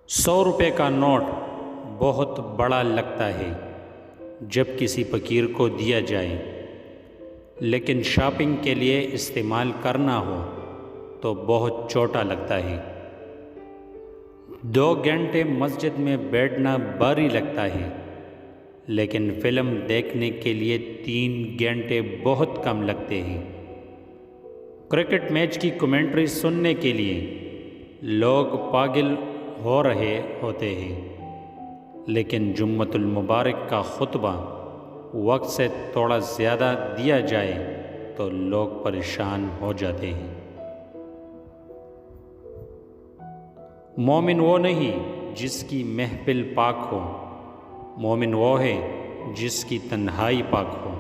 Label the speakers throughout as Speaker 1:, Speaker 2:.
Speaker 1: 100 روپے کا نوٹ بہت بڑا لگتا ہے جب کسی فقیر کو دیا جائے، لیکن شاپنگ کے لیے استعمال کرنا ہو تو بہت چھوٹا لگتا ہے۔ 2 گھنٹے مسجد میں بیٹھنا بھاری لگتا ہے، لیکن فلم دیکھنے کے لیے 3 گھنٹے بہت کم لگتے ہیں۔ کرکٹ میچ کی کمنٹری سننے کے لیے لوگ پاگل ہو رہے ہوتے ہیں، لیکن جمعۃ المبارک کا خطبہ وقت سے تھوڑا زیادہ دیا جائے تو لوگ پریشان ہو جاتے ہیں۔ مومن وہ نہیں جس کی محفل پاک ہو، مومن وہ ہے جس کی تنہائی پاک ہو۔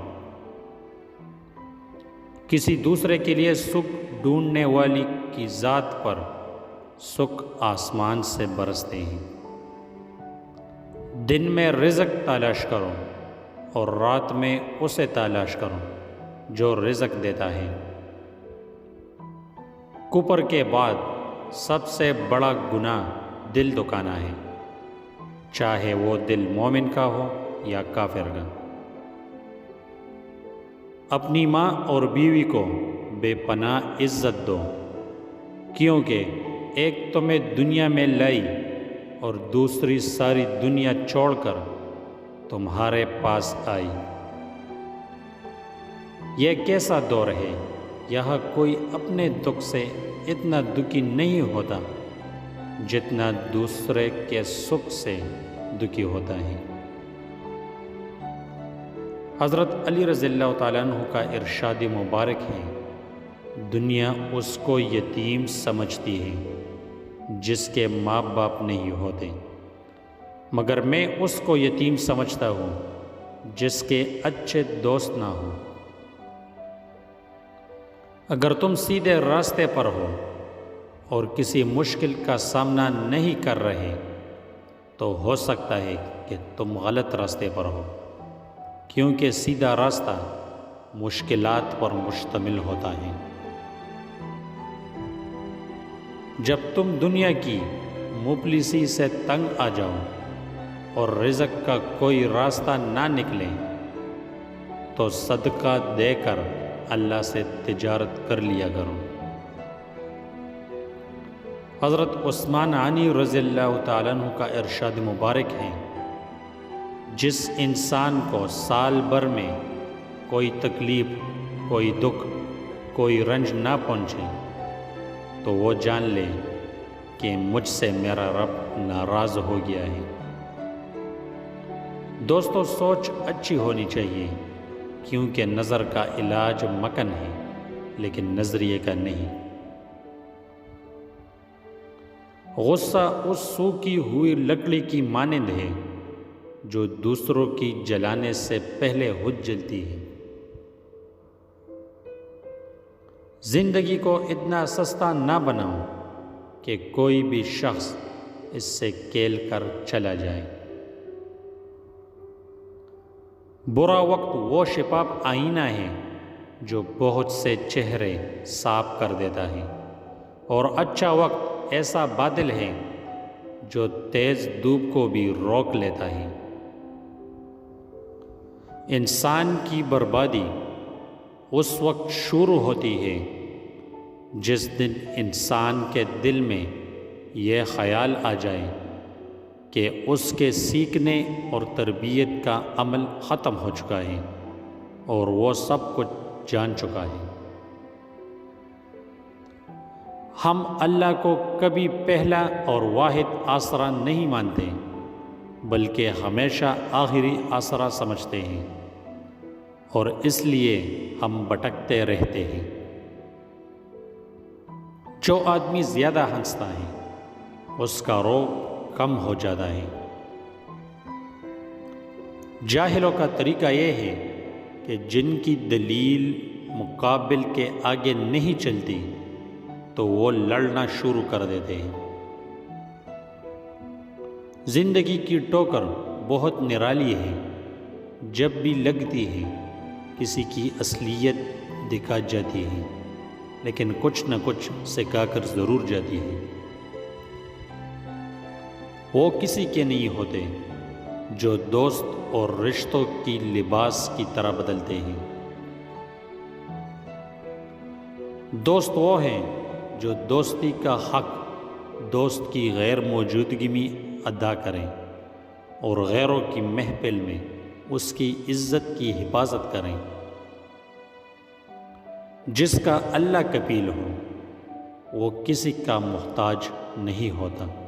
Speaker 1: کسی دوسرے کے لیے سکھ ڈھونڈنے والی کی ذات پر سکھ آسمان سے برستے ہیں۔ دن میں رزق تلاش کرو اور رات میں اسے تلاش کرو جو رزق دیتا ہے۔ کفر کے بعد سب سے بڑا گناہ دل دکانا ہے، چاہے وہ دل مومن کا ہو یا کافر کا۔ اپنی ماں اور بیوی کو بے پناہ عزت دو، کیونکہ ایک تمہیں دنیا میں لائی اور دوسری ساری دنیا چھوڑ کر تمہارے پاس آئی۔ یہ کیسا دور ہے، یہاں کوئی اپنے دکھ سے اتنا دکھی نہیں ہوتا جتنا دوسرے کے سکھ سے دکھی ہوتا ہے۔ حضرت علی رضی اللہ تعالیٰ عنہ کا ارشاد مبارک ہے، دنیا اس کو یتیم سمجھتی ہے جس کے ماں باپ نہیں ہوتے، مگر میں اس کو یتیم سمجھتا ہوں جس کے اچھے دوست نہ ہوں۔ اگر تم سیدھے راستے پر ہو اور کسی مشکل کا سامنا نہیں کر رہے تو ہو سکتا ہے کہ تم غلط راستے پر ہو، کیونکہ سیدھا راستہ مشکلات پر مشتمل ہوتا ہے۔ جب تم دنیا کی مفلسی سے تنگ آ جاؤ اور رزق کا کوئی راستہ نہ نکلے تو صدقہ دے کر اللہ سے تجارت کر لیا کرو۔ حضرت عثمان غنی رضی اللہ تعالیٰ عنہ کا ارشاد مبارک ہے، جس انسان کو سال بھر میں کوئی تکلیف، کوئی دکھ، کوئی رنج نہ پہنچے تو وہ جان لے کہ مجھ سے میرا رب ناراض ہو گیا ہے۔ دوستو، سوچ اچھی ہونی چاہیے، کیونکہ نظر کا علاج مکن ہے لیکن نظریے کا نہیں۔ غصہ اس سوکھی ہوئی لکڑی کی مانند ہے جو دوسروں کی جلانے سے پہلے خود جلتی ہے۔ زندگی کو اتنا سستا نہ بناؤ کہ کوئی بھی شخص اس سے کھیل کر چلا جائے۔ برا وقت وہ شفاف آئینہ ہے جو بہت سے چہرے صاف کر دیتا ہے، اور اچھا وقت ایسا بادل ہے جو تیز دھوپ کو بھی روک لیتا ہے۔ انسان کی بربادی اس وقت شروع ہوتی ہے جس دن انسان کے دل میں یہ خیال آ جائے کہ اس کے سیکھنے اور تربیت کا عمل ختم ہو چکا ہے اور وہ سب کچھ جان چکا ہے۔ ہم اللہ کو کبھی پہلا اور واحد آسرا نہیں مانتے، بلکہ ہمیشہ آخری آسرا سمجھتے ہیں، اور اس لیے ہم بھٹکتے رہتے ہیں۔ جو آدمی زیادہ ہنستا ہے اس کا روب کم ہو جاتا ہے۔ جاہلوں کا طریقہ یہ ہے کہ جن کی دلیل مقابل کے آگے نہیں چلتی تو وہ لڑنا شروع کر دیتے ہیں۔ زندگی کی ٹوکر بہت نرالی ہے، جب بھی لگتی ہے کسی کی اصلیت دکھا جاتی ہے، لیکن کچھ نہ کچھ سکھا کر ضرور جاتی ہے۔ وہ کسی کے نہیں ہوتے جو دوست اور رشتوں کی لباس کی طرح بدلتے ہیں۔ دوست وہ ہیں جو دوستی کا حق دوست کی غیر موجودگی میں ادا کریں اور غیروں کی محفل میں اس کی عزت کی حفاظت کریں۔ جس کا اللہ کفیل ہو وہ کسی کا محتاج نہیں ہوتا۔